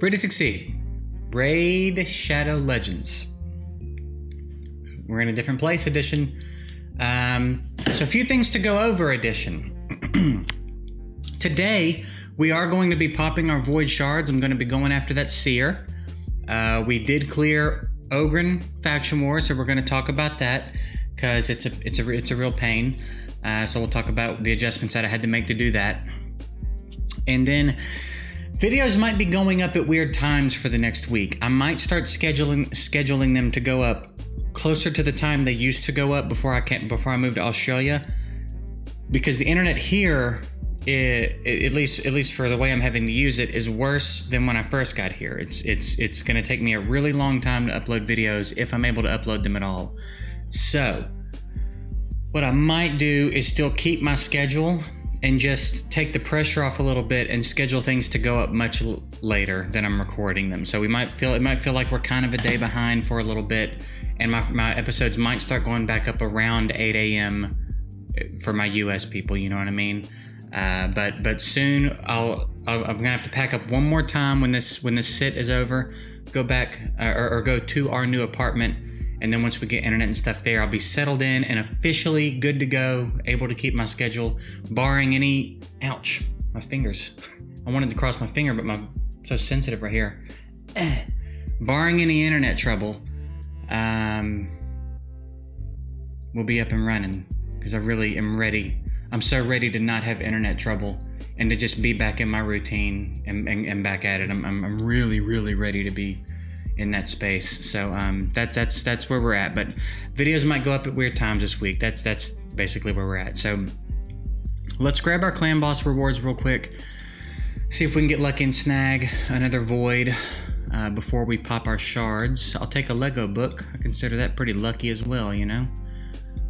Free to succeed. Raid Shadow Legends. We're in a different place edition. So a few things to go over edition. Today, we are going to be popping our Void Shards. I'm going to be going after that Seer. We did clear Ogryn Faction War, so we're going to talk about that because it's a real pain. So we'll talk about the adjustments that I had to make to do that. And then videos might be going up at weird times for the next week. I might start scheduling them to go up closer to the time they used to go up before I moved to Australia, because the internet here, at least for the way I'm having to use it, is worse than when I first got here. It's going to take me a really long time to upload videos if I'm able to upload them at all. So what I might do is still keep my schedule and just take the pressure off a little bit and schedule things to go up much later than I'm recording them. So it might feel like we're kind of a day behind for a little bit, and my episodes might start going back up around 8 a.m. for my US people, you know what I mean? But soon I'm gonna have to pack up one more time when this sit is over, go back or go to our new apartment. And then once we get internet and stuff there, I'll be settled in and officially good to go, able to keep my schedule, barring any, ouch, my fingers. I wanted to cross my finger, but I'm so sensitive right here. Barring any internet trouble, we'll be up and running because I really am ready. I'm so ready to not have internet trouble and to just be back in my routine and back at it. I'm really, really ready to be in that space. So that's where we're at. But videos might go up at weird times this week. That's basically where we're at. So let's grab our clan boss rewards real quick. See if we can get lucky and snag another void before we pop our shards. I'll take a Lego book. I consider that pretty lucky as well, you know.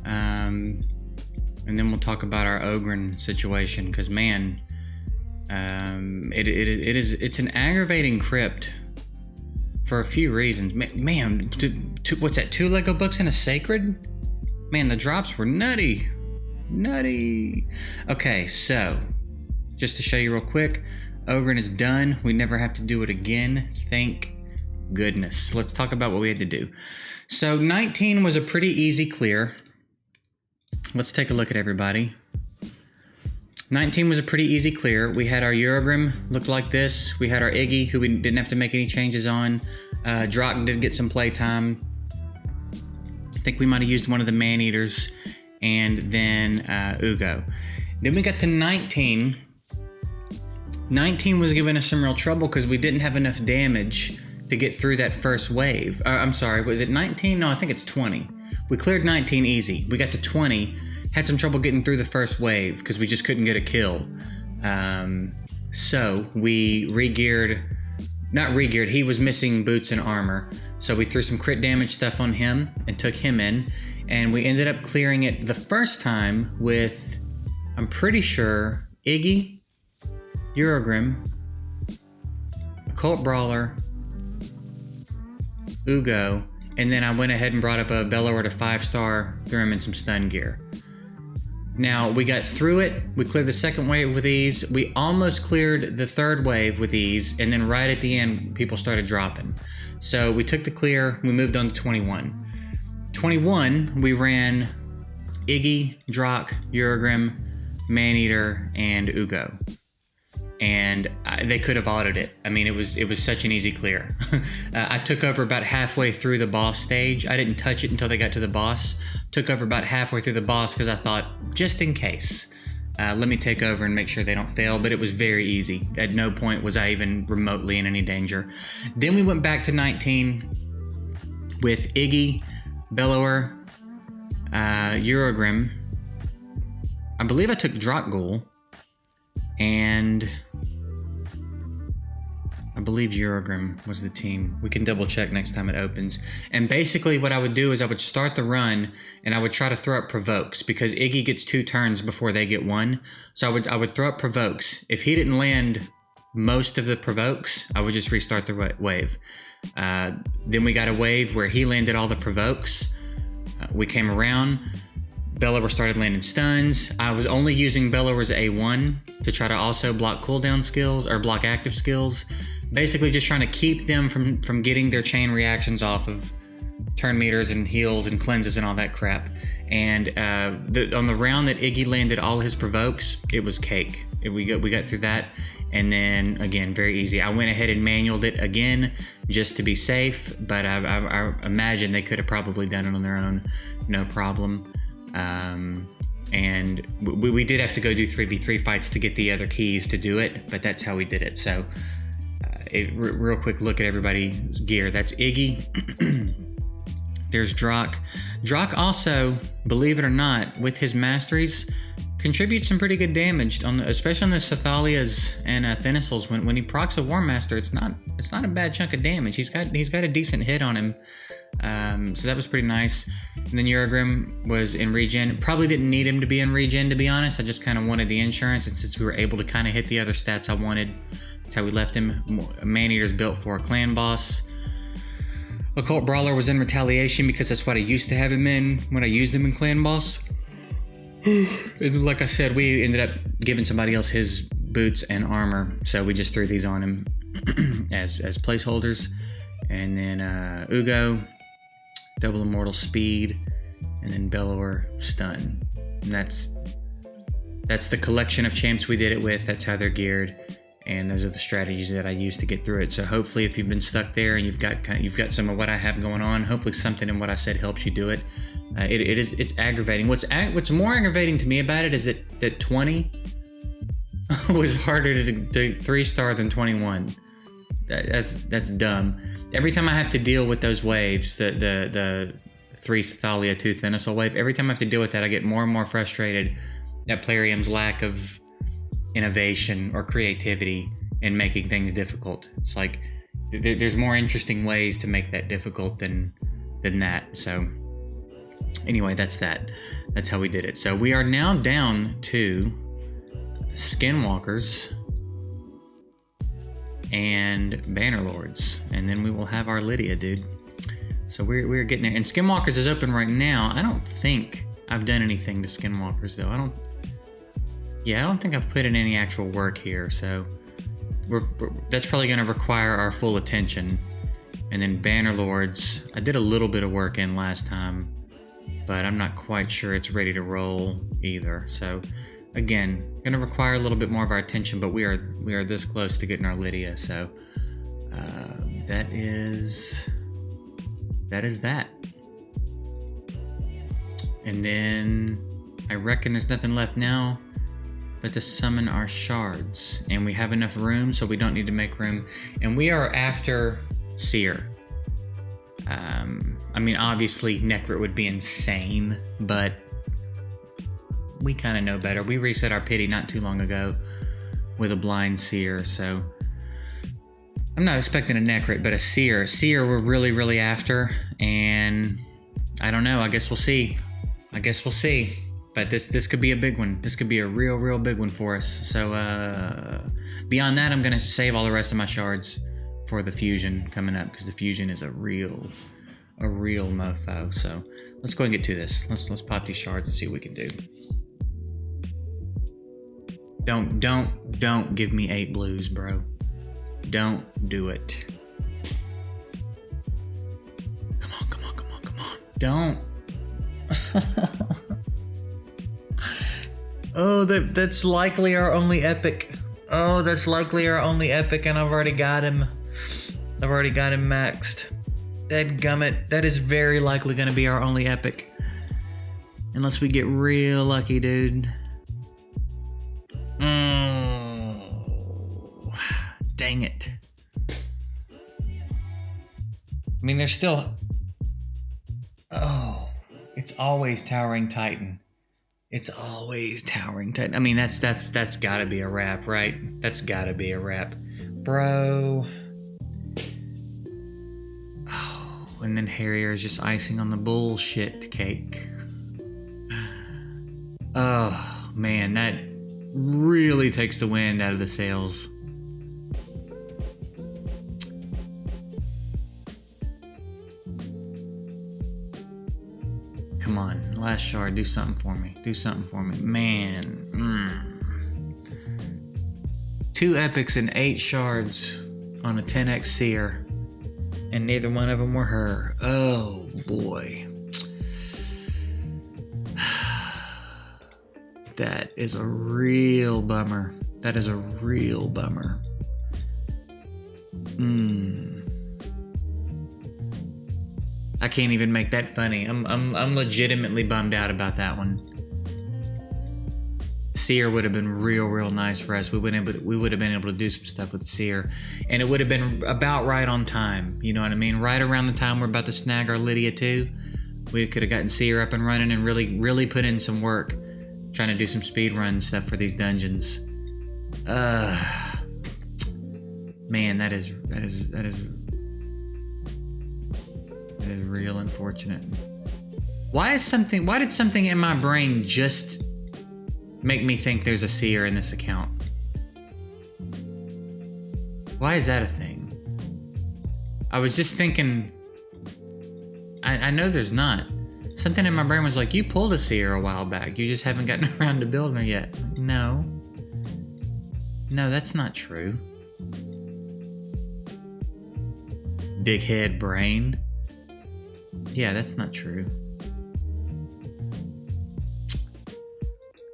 And then we'll talk about our Ogryn situation, because man, it's an aggravating crypt for a few reasons. Man, what's that? 2 Lego books and a sacred? Man, the drops were nutty. Okay, so just to show you real quick, Ogryn is done. We never have to do it again. Thank goodness. Let's talk about what we had to do. So 19 was a pretty easy clear. Let's take a look at everybody. 19 was a pretty easy clear. We had our Urogrim look like this. We had our Iggy, who we didn't have to make any changes on. Drock did get some playtime. I think we might have used one of the man-eaters. And then Ugo. Then we got to 19. 19 was giving us some real trouble because we didn't have enough damage to get through that first wave. I'm sorry, was it 19? No, I think it's 20. We cleared 19 easy. We got to 20. Had some trouble getting through the first wave because we just couldn't get a kill. So we not re-geared, he was missing boots and armor. So we threw some crit damage stuff on him and took him in. And we ended up clearing it the first time with, I'm pretty sure, Iggy, Urogrim, Occult Brawler, Ugo, and then I went ahead and brought up a Bellower to 5-star, threw him in some stun gear. Now, we got through it. We cleared the second wave with ease. We almost cleared the third wave with ease. And then right at the end, people started dropping. So we took the clear. We moved on to 21. 21, we ran Iggy, Drock, Urogrim, Maneater, and Ugo. And they could have autoed it. I mean, it was such an easy clear. I took over about halfway through the boss stage. I didn't touch it until they got to the boss. Took over about halfway through the boss because I thought, just in case, let me take over and make sure they don't fail. But it was very easy. At no point was I even remotely in any danger. Then we went back to 19 with Iggy, Bellower, Urogrim. I believe I took Drockghoul. And I believe Urogrim was the team. We can double check next time it opens. And basically what I would do is I would start the run and I would try to throw up provokes because Iggy gets 2 turns before they get 1. So I would throw up provokes. If he didn't land most of the provokes, I would just restart the wave. Then we got a wave where he landed all the provokes. We came around. Bellower started landing stuns. I was only using Bellower's A1 to try to also block cooldown skills or block active skills basically just trying to keep them from getting their chain reactions off of turn meters and heals and cleanses and all that crap. And on the round that Iggy landed all his provokes, it was cake. We got through that, and then again, very easy. I went ahead and manualed it again just to be safe, but I imagine they could have probably done it on their own, no problem. And we did have to go do 3v3 fights to get the other keys to do it, but that's how we did it. So real quick look at everybody's gear. That's Iggy. There's Drock. Drock also, believe it or not, with his masteries, contributes some pretty good damage, especially on the Sathalias and Thenasals. When he procs a War Master, it's not a bad chunk of damage. He's got a decent hit on him. So that was pretty nice. And then Uragrim was in regen. Probably didn't need him to be in regen, to be honest. I just kind of wanted the insurance, and since we were able to kind of hit the other stats I wanted, that's how we left him. Man-Eater's built for a clan boss. Occult Brawler was in retaliation because that's what I used to have him in when I used him in clan boss. And like I said, we ended up giving somebody else his boots and armor, so we just threw these on him as placeholders. And then Ugo, double immortal speed, and then Bellower stun. And that's the collection of champs we did it with. That's how they're geared, and those are the strategies that I used to get through it. So hopefully, if you've been stuck there and you've got some of what I have going on, hopefully something in what I said helps you do it. It's aggravating. What's more aggravating to me about it is that 20 was harder to 3-star than 21. That's dumb. Every time I have to deal with those waves, the 3 Sathalia 2 Thenasal wave, every time I have to deal with that, I get more and more frustrated at Plarium's lack of innovation or creativity in making things difficult. It's like there's more interesting ways to make that difficult than that. So anyway, that's how we did it. So we are now down to Skinwalkers and Bannerlords, and then we will have our Lydia, dude. So we're getting there. And Skinwalkers is open right now. I don't think I've done anything to Skinwalkers though. I don't think I've put in any actual work here. So that's probably going to require our full attention. And then Bannerlords, I did a little bit of work in last time, but I'm not quite sure it's ready to roll either. So again, going to require a little bit more of our attention, but we are this close to getting our Lydia. So that is that. And then I reckon there's nothing left now but to summon our shards, and we have enough room, so we don't need to make room. And we are after Seer. I mean, obviously Necrit would be insane, but we kind of know better. We reset our pity not too long ago with a blind Seer, so I'm not expecting a Necrit, but a Seer. Seer we're really, really after, and I don't know. I guess we'll see. But this could be a big one. This could be a real, real big one for us. So beyond that, I'm going to save all the rest of my shards for the fusion coming up, because the fusion is a real mofo. So let's go and get to this. Let's pop these shards and see what we can do. Don't give me 8 blues, bro. Don't do it. Come on. Don't. Oh, that's likely our only epic. And I've already got him. Maxed. Dadgummit. That is very likely going to be our only epic. Unless we get real lucky, dude. Dang it. I mean, there's still... Oh, it's always Towering Titan. I mean, that's gotta be a wrap, right? That's gotta be a wrap. Bro. Oh, and then Harrier is just icing on the bullshit cake. Oh, man, that really takes the wind out of the sails. Come on, last shard, do something for me. Man. 2 epics and 8 shards. on a 10x Seer, and neither one of them were her. Oh boy. That is a real bummer. That is a real bummer. I can't even make that funny. I'm legitimately bummed out about that one. Seer would have been real nice for us. We would have been able to do some stuff with Seer, and it would have been about right on time. You know what I mean? Right around the time we're about to snag our Lydia too. We could have gotten Seer up and running and really put in some work, trying to do some speed run stuff for these dungeons. Man, that is real unfortunate. Why did something in my brain just make me think there's a Seer in this account? Why is that a thing? I was just thinking, I know there's not. Something in my brain was like, you pulled a Seer a while back. You just haven't gotten around to building her yet. No, that's not true. Big head brain. Yeah, that's not true.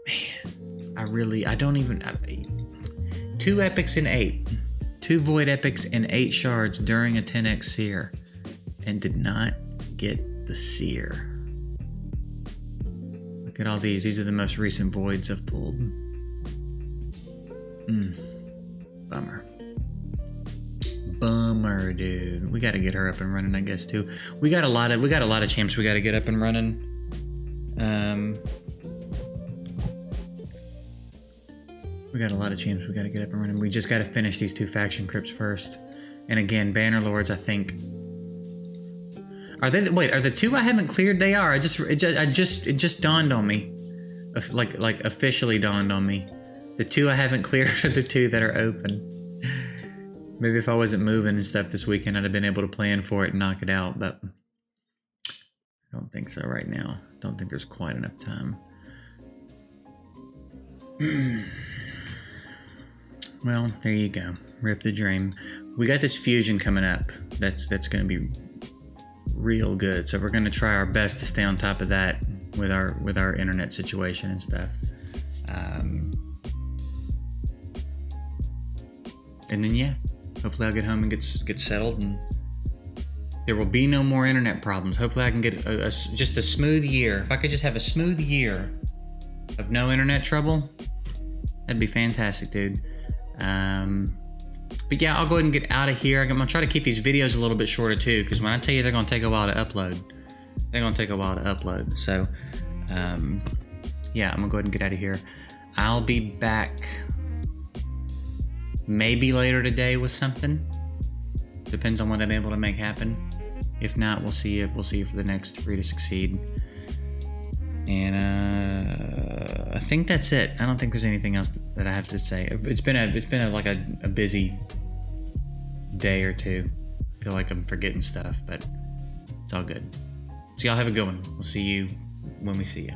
Man, I don't even... 2 epics in 8. 2 void epics in 8 shards during a 10x Seer. And did not get the Seer. Look at all these. These are the most recent voids I've pulled. Bummer, dude. We gotta get her up and running, I guess, too. We got a lot of champs we gotta get up and running. We got a lot of champs we gotta get up and running. We just gotta finish these 2 faction crypts first. And again, Bannerlords, I think. Are the 2 I haven't cleared? They are. It just dawned on me. Like officially dawned on me. The 2 I haven't cleared are the 2 that are open. Maybe if I wasn't moving and stuff this weekend, I'd have been able to plan for it and knock it out, but I don't think so right now. Don't think there's quite enough time. Well, there you go. Rip the dream. We got this fusion coming up. That's going to be real good. So we're going to try our best to stay on top of that with our internet situation and stuff. And then yeah. Hopefully I'll get home and get settled, and there will be no more internet problems. Hopefully I can get just a smooth year. If I could just have a smooth year of no internet trouble, that'd be fantastic, dude. But yeah, I'll go ahead and get out of here. I'm gonna try to keep these videos a little bit shorter too, because when I tell you they're gonna take a while to upload, they're gonna take a while to upload. So yeah, I'm gonna go ahead and get out of here. I'll be back maybe later today with something. Depends on what I'm able to make happen. If not, we'll see you for the next Free to Succeed. And I think that's it. I don't think there's anything else that I have to say. It's been a busy day or two. I feel like I'm forgetting stuff, but it's all good. So y'all have a good one. We'll see you when we see you.